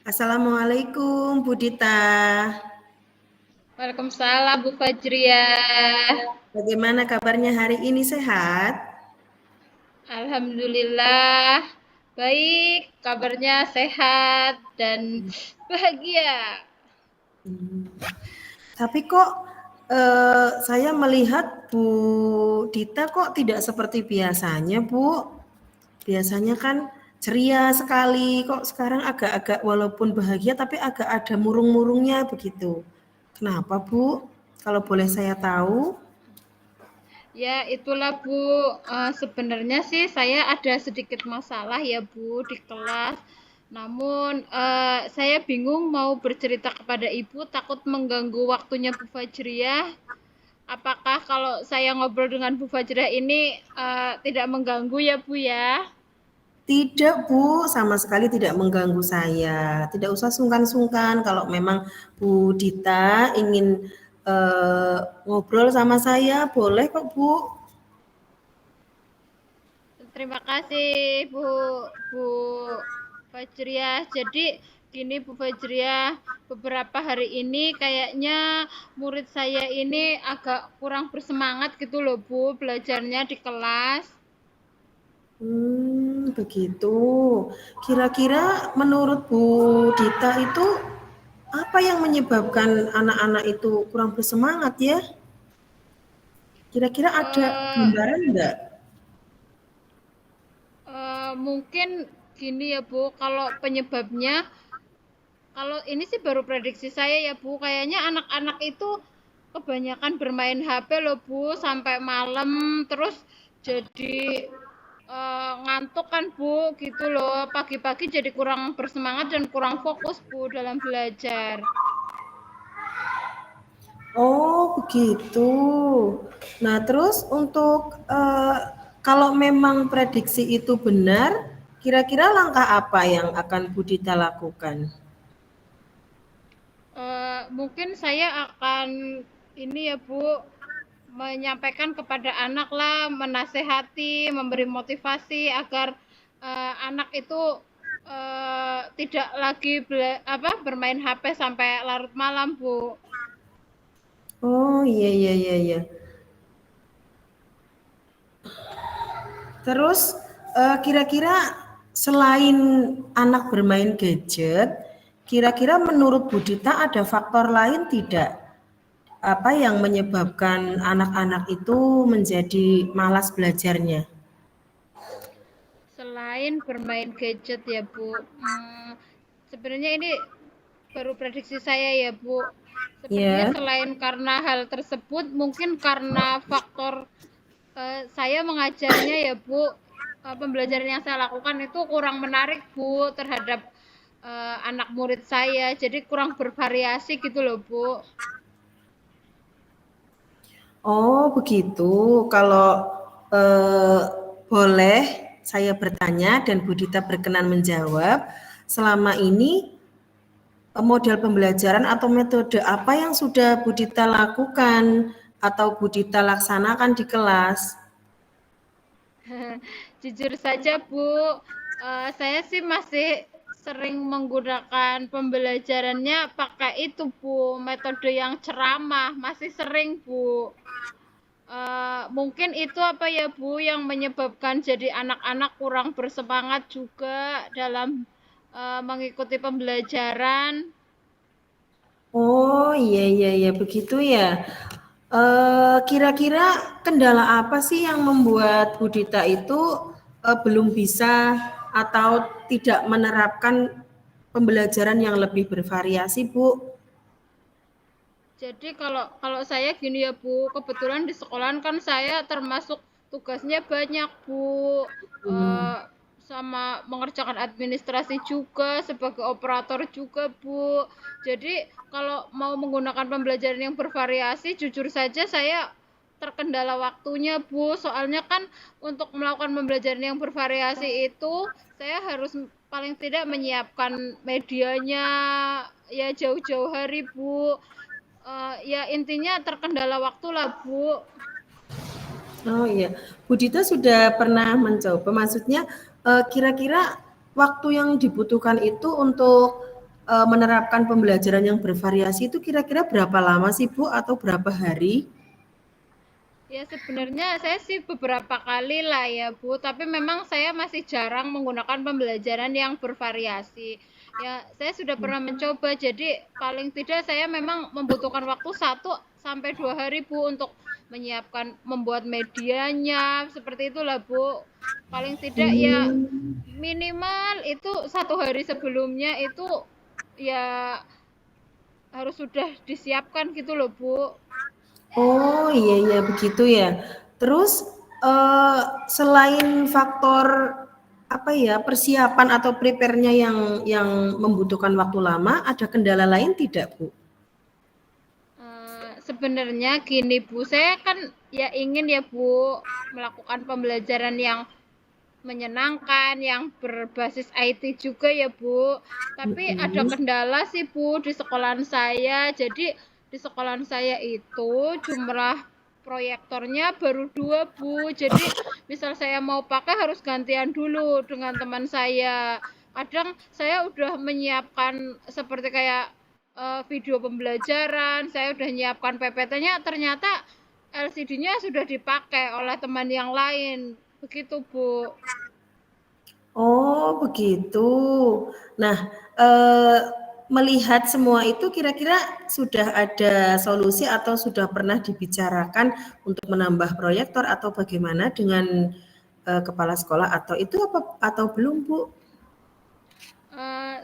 Assalamualaikum Bu Dita. Waalaikumsalam Bu Fajriah. Bagaimana kabarnya hari ini, sehat? Alhamdulillah baik, kabarnya sehat dan bahagia. Tapi kok saya melihat Bu Dita kok tidak seperti biasanya, Bu. Biasanya kan ceria sekali, kok sekarang agak-agak walaupun bahagia tapi agak ada murung-murungnya begitu. Kenapa, Bu? Kalau boleh saya tahu? Ya itulah Bu, sebenarnya sih saya ada sedikit masalah ya Bu di kelas. Namun saya bingung mau bercerita kepada Ibu, takut mengganggu waktunya Bu Fajriah. Apakah kalau saya ngobrol dengan Bu Fajriah ini tidak mengganggu ya Bu ya? Tidak Bu, sama sekali tidak mengganggu saya. Tidak usah sungkan-sungkan kalau memang Bu Dita ingin ngobrol sama saya, boleh kok Bu. Terima kasih Bu Fajriah. Jadi gini Bu Fajriah, beberapa hari ini kayaknya murid saya ini agak kurang bersemangat gitu loh Bu, belajarnya di kelas. Begitu. Kira-kira menurut Bu Dita itu apa yang menyebabkan anak-anak itu kurang bersemangat ya? Kira-kira ada Eh, gambaran enggak? Mungkin gini ya Bu, kalau penyebabnya, kalau ini sih baru prediksi saya ya Bu, kayaknya anak-anak itu kebanyakan bermain HP loh Bu, sampai malam, terus jadi ngantuk kan Bu, gitu loh. Pagi-pagi jadi kurang bersemangat dan kurang fokus Bu dalam belajar. Oh, begitu. Nah, terus untuk kalau memang prediksi itu benar, kira-kira langkah apa yang akan Bu Dita lakukan? Mungkin saya akan ini ya Bu, menyampaikan kepada anak lah, menasehati, memberi motivasi agar anak itu tidak lagi bermain HP sampai larut malam Bu. Oh, iya iya iya iya. Terus kira-kira selain anak bermain gadget, kira-kira menurut Bu Dita ada faktor lain tidak? Apa yang menyebabkan anak-anak itu menjadi malas belajarnya? Selain bermain gadget ya Bu, sebenarnya ini baru prediksi saya ya Bu. Sepertinya Ya. selain karena hal tersebut, mungkin karena faktor saya mengajarnya ya Bu, pembelajaran yang saya lakukan itu kurang menarik Bu terhadap anak murid saya, jadi kurang bervariasi gitu loh Bu. Oh, begitu. Kalau eh, boleh saya bertanya dan Bu Dita berkenan menjawab, selama ini model pembelajaran atau metode apa yang sudah Bu Dita lakukan atau Bu Dita laksanakan di kelas? Jujur saja Bu, saya sih masih sering menggunakan pembelajarannya pakai itu Bu, metode yang ceramah, masih sering Bu. Mungkin itu apa ya Bu yang menyebabkan jadi anak-anak kurang bersemangat juga dalam mengikuti pembelajaran. Oh, iya iya iya begitu ya. Kira-kira kendala apa sih yang membuat Bu Dita itu belum bisa atau tidak menerapkan pembelajaran yang lebih bervariasi, Bu? Jadi kalau kalau saya gini ya Bu, kebetulan di sekolahan kan saya termasuk tugasnya banyak Bu, Hmm. eh, sama mengerjakan administrasi juga sebagai operator juga Bu. Jadi kalau mau menggunakan pembelajaran yang bervariasi, jujur saja saya terkendala waktunya Bu. Soalnya kan untuk melakukan pembelajaran yang bervariasi itu saya harus paling tidak menyiapkan medianya ya jauh-jauh hari Bu. Ya intinya terkendala waktu lah Bu. Oh iya, Bu Dita sudah pernah mencoba, maksudnya kira-kira waktu yang dibutuhkan itu untuk menerapkan pembelajaran yang bervariasi itu kira-kira berapa lama sih Bu atau berapa hari? Ya sebenarnya saya sih beberapa kali lah ya Bu, tapi memang saya masih jarang menggunakan pembelajaran yang bervariasi. Ya saya sudah pernah mencoba, jadi paling tidak saya memang membutuhkan waktu 1 sampai 2 hari Bu untuk menyiapkan, membuat medianya, seperti itulah Bu. Paling tidak ya Hmm. minimal itu 1 hari sebelumnya itu ya harus sudah disiapkan gitu loh Bu. Oh iya iya begitu ya. Terus selain faktor apa ya persiapan atau prepare-nya yang membutuhkan waktu lama, ada kendala lain tidak Bu? Sebenarnya gini Bu, saya kan ya ingin ya Bu melakukan pembelajaran yang menyenangkan, yang berbasis IT juga ya Bu. Tapi ada Mm-mm. kendala sih Bu di sekolahan saya. Jadi di sekolahan saya itu jumlah proyektornya baru 2 Bu. Jadi misal saya mau pakai harus gantian dulu dengan teman saya. Kadang saya udah menyiapkan seperti kayak video pembelajaran, saya udah nyiapkan PPT-nya, ternyata LCD-nya sudah dipakai oleh teman yang lain. Begitu, Bu. Oh, begitu. Nah, eee, melihat semua itu kira-kira sudah ada solusi atau sudah pernah dibicarakan untuk menambah proyektor atau bagaimana dengan, kepala sekolah atau itu apa atau belum, Bu?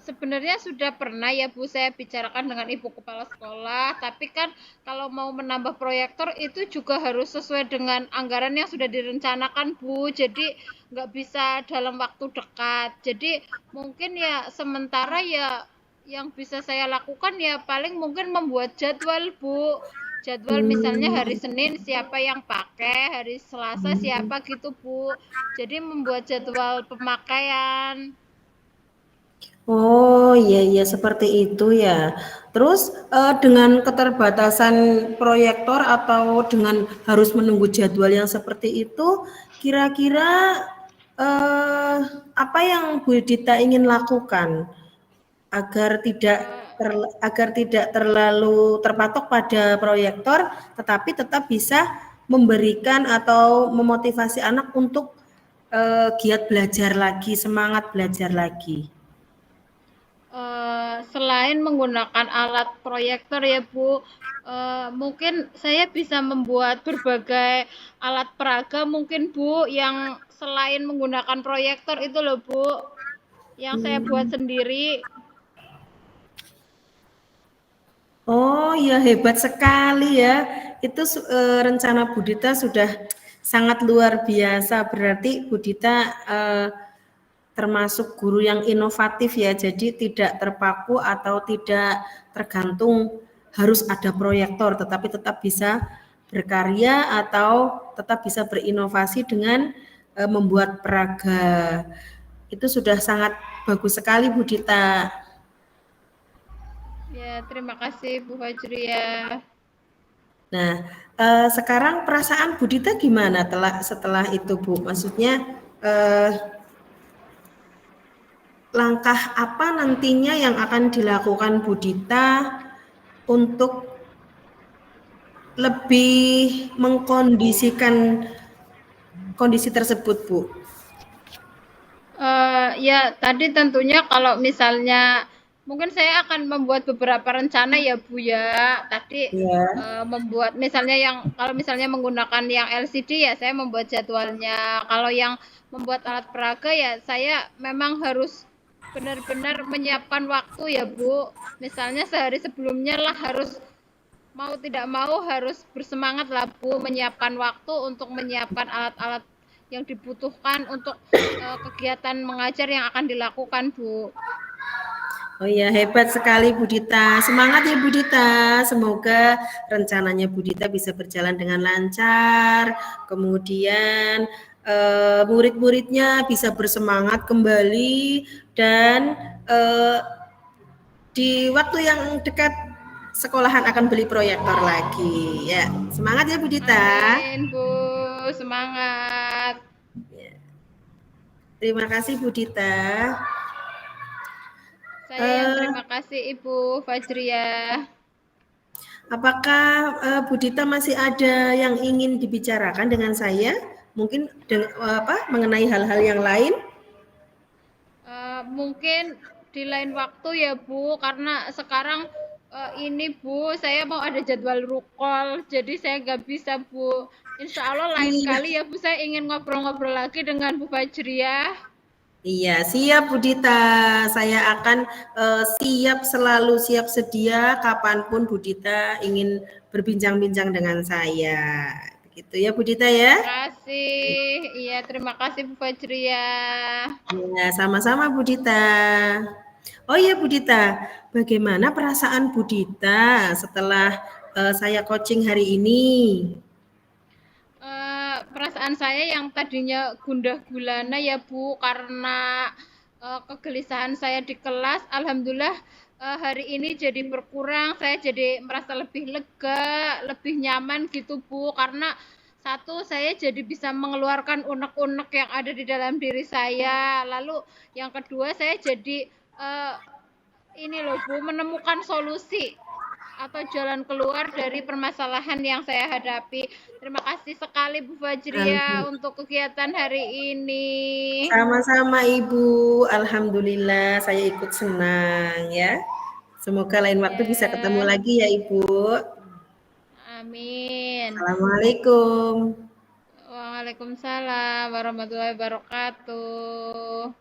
Sebenarnya sudah pernah ya Bu saya bicarakan dengan ibu kepala sekolah, tapi kan kalau mau menambah proyektor itu juga harus sesuai dengan anggaran yang sudah direncanakan Bu, jadi nggak bisa dalam waktu dekat. Jadi mungkin ya sementara ya yang bisa saya lakukan ya paling mungkin membuat jadwal Bu. Jadwal misalnya hari Mmm. Senin siapa yang pakai, hari Selasa siapa gitu Bu. Jadi membuat jadwal pemakaian. Oh, iya iya seperti itu ya. Terus, dengan keterbatasan proyektor atau dengan harus menunggu jadwal yang seperti itu, kira-kira, eee, apa yang Bu Dita ingin lakukan agar tidak Eh, agar tidak terlalu terpatok pada proyektor, tetapi tetap bisa memberikan atau memotivasi anak untuk, giat belajar lagi, semangat belajar lagi? Selain menggunakan alat proyektor ya Bu, mungkin saya bisa membuat berbagai alat peraga mungkin Bu, yang selain menggunakan proyektor itu loh Bu, yang saya buat Mmm. sendiri. Oh ya hebat sekali ya. Itu rencana Budita sudah sangat luar biasa. Berarti Budita termasuk guru yang inovatif ya. Jadi tidak terpaku atau tidak tergantung harus ada proyektor, tetapi tetap bisa berkarya atau tetap bisa berinovasi dengan membuat peraga. Itu sudah sangat bagus sekali Budita. Ya, terima kasih Bu Fajri ya. Nah, sekarang perasaan Budita gimana setelah itu, Bu? Maksudnya, eee, langkah apa nantinya yang akan dilakukan Budita untuk lebih mengkondisikan kondisi tersebut, Bu? Ya tadi tentunya kalau misalnya mungkin saya akan membuat beberapa rencana ya Bu ya. Tadi Ya. membuat misalnya yang kalau misalnya menggunakan yang LCD ya saya membuat jadwalnya. Kalau yang membuat alat peraga ya saya memang harus benar-benar menyiapkan waktu ya Bu. Misalnya sehari sebelumnya lah harus mau tidak mau harus bersemangat lah Bu menyiapkan waktu untuk menyiapkan alat-alat yang dibutuhkan untuk kegiatan mengajar yang akan dilakukan Bu. Oh iya, hebat sekali Budita. Semangat ya Budita. Semoga rencananya Budita bisa berjalan dengan lancar. Kemudian murid-muridnya bisa bersemangat kembali dan eh, di waktu yang dekat sekolahan akan beli proyektor lagi. Ya, semangat ya Budita. Amin Bu, semangat. Terima kasih Budita. Saya yang Eh, terima kasih Ibu Fajriah. Apakah Bu Dita masih ada yang ingin dibicarakan dengan saya? Mungkin mengenai hal-hal yang lain? Mungkin di lain waktu ya Bu, karena sekarang ini Bu, saya mau ada jadwal rukol, jadi saya nggak bisa Bu. Insya Allah lain Iya, kali ya Bu, saya ingin ngobrol-ngobrol lagi dengan Bu Fajriah. iya, siap Bu Dita. Saya akan selalu siap sedia kapanpun Bu Dita ingin berbincang-bincang dengan saya. Begitu ya Bu Dita ya. Makasih, iya terima kasih Bu Fajriah. Ya, sama-sama Bu Dita. Oh iya Bu Dita, bagaimana perasaan Bu Dita setelah saya coaching hari ini? Perasaan saya yang tadinya gundah gulana ya Bu, karena kegelisahan saya di kelas, alhamdulillah hari ini jadi berkurang, saya jadi merasa lebih lega, lebih nyaman gitu Bu, karena satu saya jadi bisa mengeluarkan unek-unek yang ada di dalam diri saya, lalu yang kedua saya jadi eh, ini loh Bu, menemukan solusi atau jalan keluar dari permasalahan yang saya hadapi. Terima kasih sekali Bu Fajria Alhamdulillah. untuk kegiatan hari ini. Sama-sama Ibu, Alhamdulillah saya ikut senang ya. Semoga lain waktu bisa ketemu Ya, lagi ya Ibu. amin. Assalamualaikum. Waalaikumsalam warahmatullahi wabarakatuh.